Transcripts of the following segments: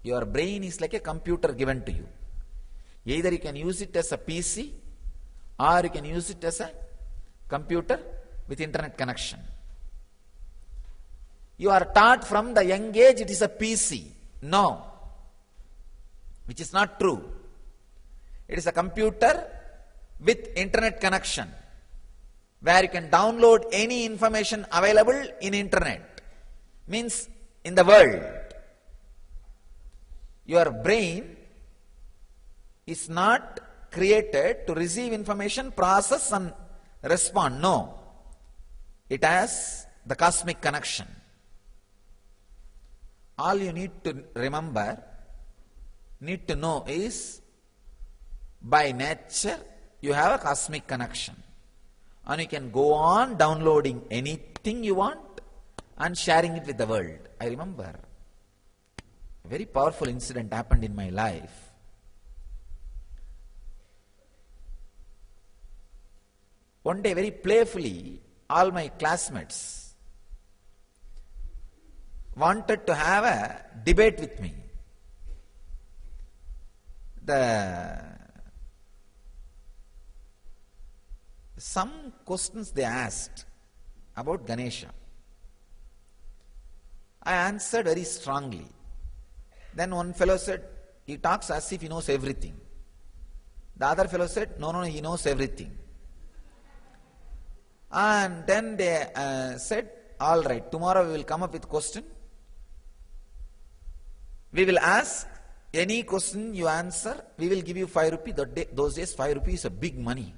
Your brain is like a computer given to you. Either you can use it as a PC or you can use it as a computer with internet connection. You are taught from the young age it is a PC. No, which is not true. It is a computer with internet connection where you can download any information available in internet, means in the world. Your brain is not created to receive information, process and respond. No, it has the cosmic connection. All you need to remember, need to know is, by nature you have a cosmic connection and you can go on downloading anything you want and sharing it with the world. I remember a very powerful incident happened in my life. One day, very playfully, all my classmates wanted to have a debate with me. Some questions they asked about Ganesha. I answered very strongly. Then one fellow said, he talks as if he knows everything. The other fellow said, no, he knows everything. And then they said, all right, tomorrow we will come up with question. We will ask any question you answer, we will give you 5 rupees. Those days 5 rupees is a big money.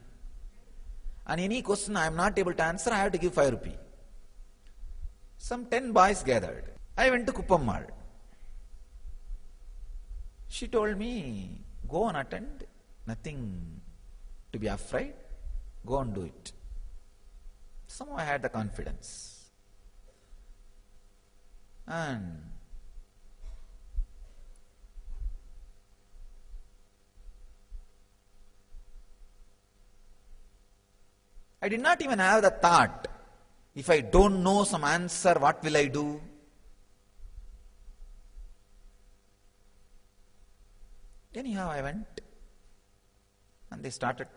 And any question I am not able to answer, I have to give 5 rupees. Some 10 boys gathered. I went to Kuppammal. She told me, go and attend, nothing to be afraid, go and do it. Somehow I had the confidence. And I did not even have the thought, if I don't know some answer, what will I do? Anyhow, I went and they started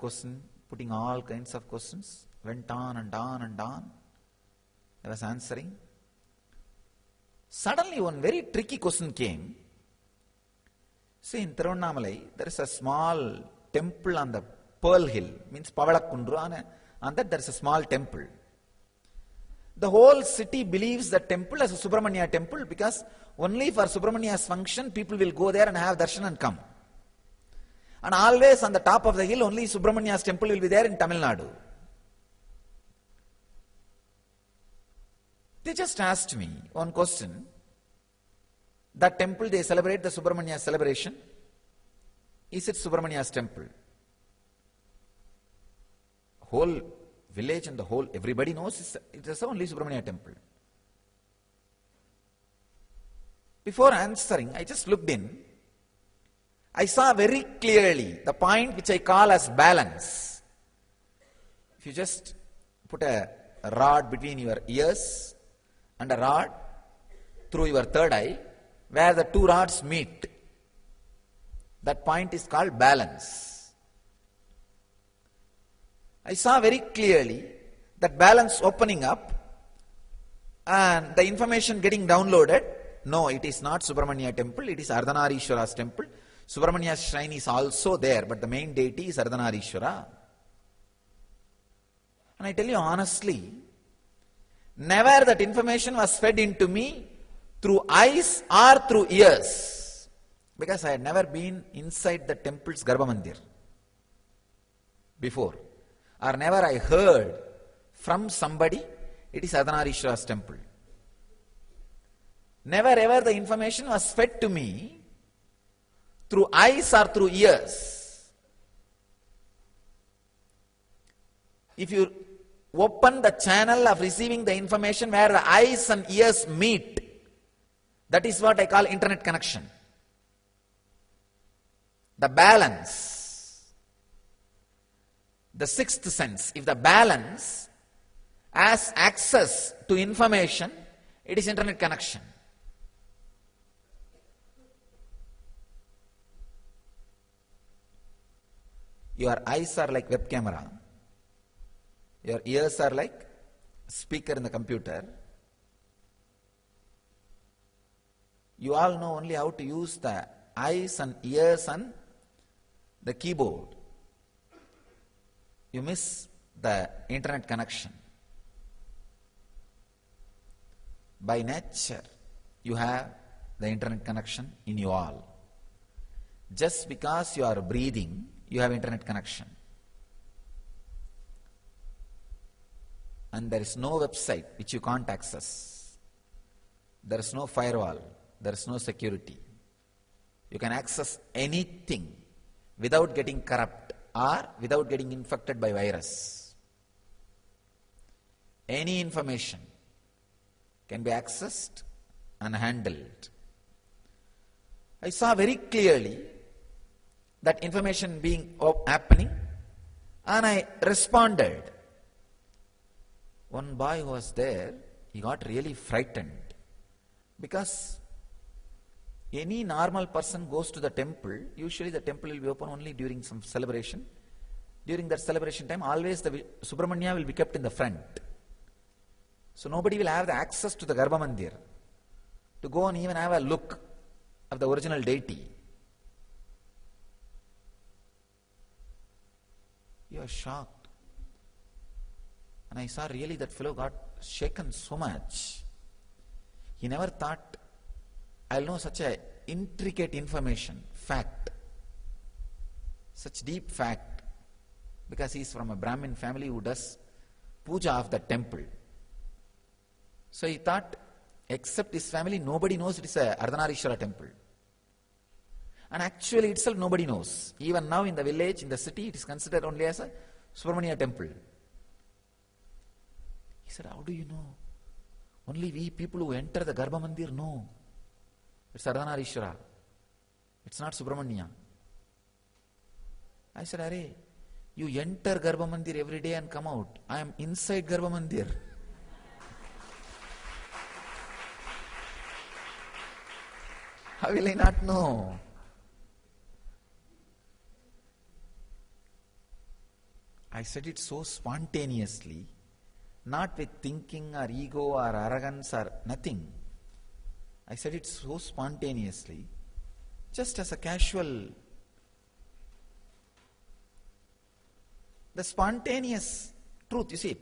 putting all kinds of questions. Went on and on and on. I was answering. Suddenly one very tricky question came. See, in Tiruvannamalai, there is a small temple on the Pearl Hill, means Pavalakundru, and that there is a small temple. The whole city believes the temple as a Subramanya temple because only for Subramanya's function people will go there and have darshan and come. And always on the top of the hill only Subramanya's temple will be there in Tamil Nadu. They just asked me one question. That temple they celebrate the Subramanya celebration. Is it Subramanya's temple? Whole village and the whole, everybody knows it is only Subramanya temple. Before answering, I just looked in. I saw very clearly the point which I call as balance. If you just put a rod between your ears and a rod through your third eye, where the two rods meet, that point is called balance. I saw very clearly that balance opening up and the information getting downloaded. No, it is not Subramanya temple, it is Ardhanarishwara's temple. Subramanya's shrine is also there, but the main deity is Ardhanarishwara. And I tell you honestly, never that information was fed into me through eyes or through ears, because I had never been inside the temple's Garbhamandir before, or never I heard from somebody it is Ardhanarishwara's temple. Never ever the information was fed to me through eyes or through ears. If you open the channel of receiving the information where the eyes and ears meet, that is what I call internet connection. The balance, the sixth sense. If the balance has access to information, it is internet connection. Your eyes are like web camera. Your ears are like speaker in the computer. You all know only how to use the eyes and ears and the keyboard. You miss the internet connection. By nature, you have the internet connection in you all. Just because you are breathing, you have internet connection. And there is no website which you can't access. There is no firewall. There is no security. You can access anything without getting corrupt or without getting infected by virus. Any information can be accessed and handled. I saw very clearly that information being happening, and I responded. One boy who was there, he got really frightened, because any normal person goes to the temple, usually the temple will be open only during some celebration. During that celebration time, always the Subramanya will be kept in the front. So nobody will have the access to the Garbha Mandir to go and even have a look of the original deity. You are shocked. And I saw really that fellow got shaken so much. He never thought, I'll know such a intricate information, fact, such deep fact, because he is from a Brahmin family who does puja of the temple. So he thought, except his family, nobody knows it is a Ardhanarishwara temple. And actually itself nobody knows. Even now in the village, in the city, it is considered only as a Subramania temple. He said, how do you know? Only we people who enter the Garbha Mandir know. It's Ardhanarishwara. It's not Subramanya. I said, Arey, you enter Garbha Mandir every day and come out. I am inside Garbha Mandir. How will I not know? I said it so spontaneously, not with thinking or ego or arrogance or nothing. I said it so spontaneously, just as a casual. The spontaneous truth, you see,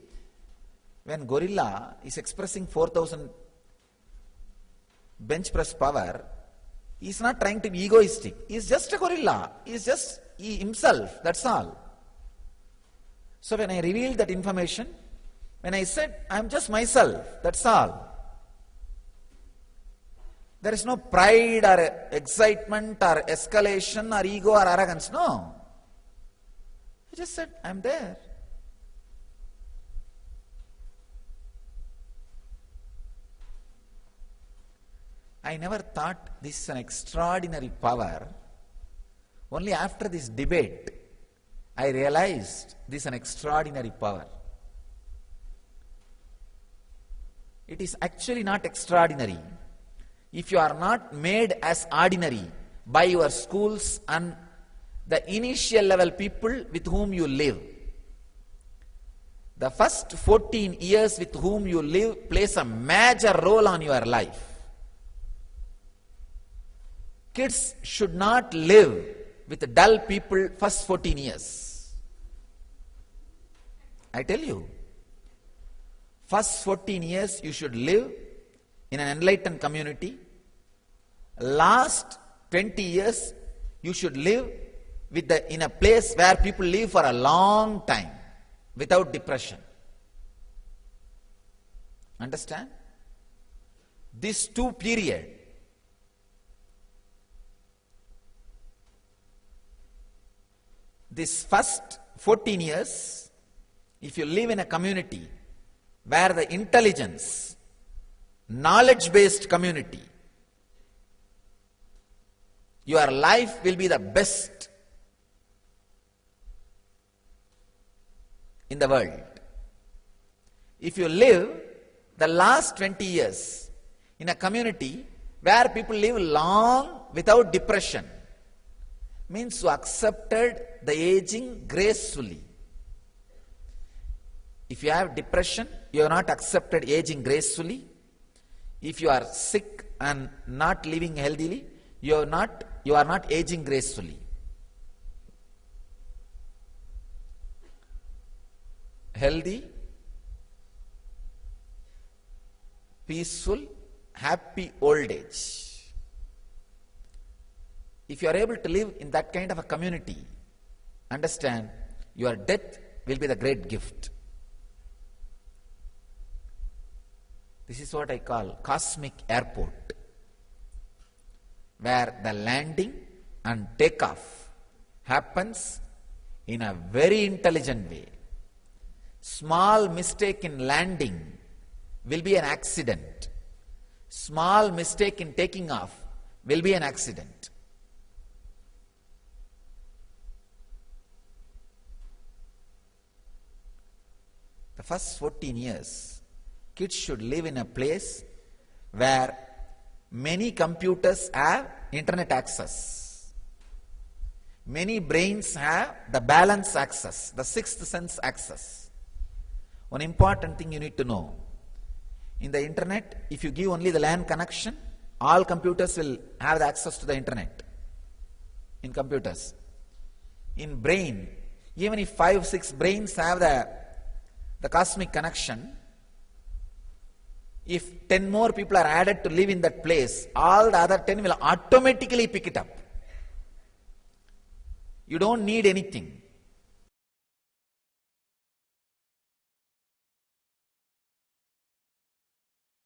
when gorilla is expressing 4,000 bench press power, he is not trying to be egoistic. He is just a gorilla. He is just he himself, that's all. So when I revealed that information, when I said, I am just myself, that's all. There is no pride or excitement or escalation or ego or arrogance, no. I just said, I am there. I never thought this is an extraordinary power. Only after this debate, I realized this is an extraordinary power. It is actually not extraordinary if you are not made as ordinary by your schools and the initial level people with whom you live. The first 14 years with whom you live plays a major role on your life. Kids should not live with dull people first 14 years. I tell you, first 14 years you should live in an enlightened community. Last 20 years you should live in a place where people live for a long time without depression. Understand? These two periods, this first 14 years, if you live in a community where the intelligence, knowledge-based community, your life will be the best in the world. If you live the last 20 years in a community where people live long without depression, means you accepted the aging gracefully. If you have depression, you have not accepted aging gracefully. If you are sick and not living healthily, you are not aging gracefully. Healthy, peaceful, happy old age. If you are able to live in that kind of a community, understand, your death will be the great gift. This is what I call cosmic airport, where the landing and takeoff happens in a very intelligent way. Small mistake in landing will be an accident. Small mistake in taking off will be an accident. The first 14 years, kids should live in a place where many computers have internet access. Many brains have the balance access, the sixth sense access. One important thing you need to know, in the internet, if you give only the LAN connection, all computers will have the access to the internet in computers. In brain, even if 5-6 brains have the cosmic connection, if 10 more people are added to live in that place, all the other 10 will automatically pick it up. You don't need anything.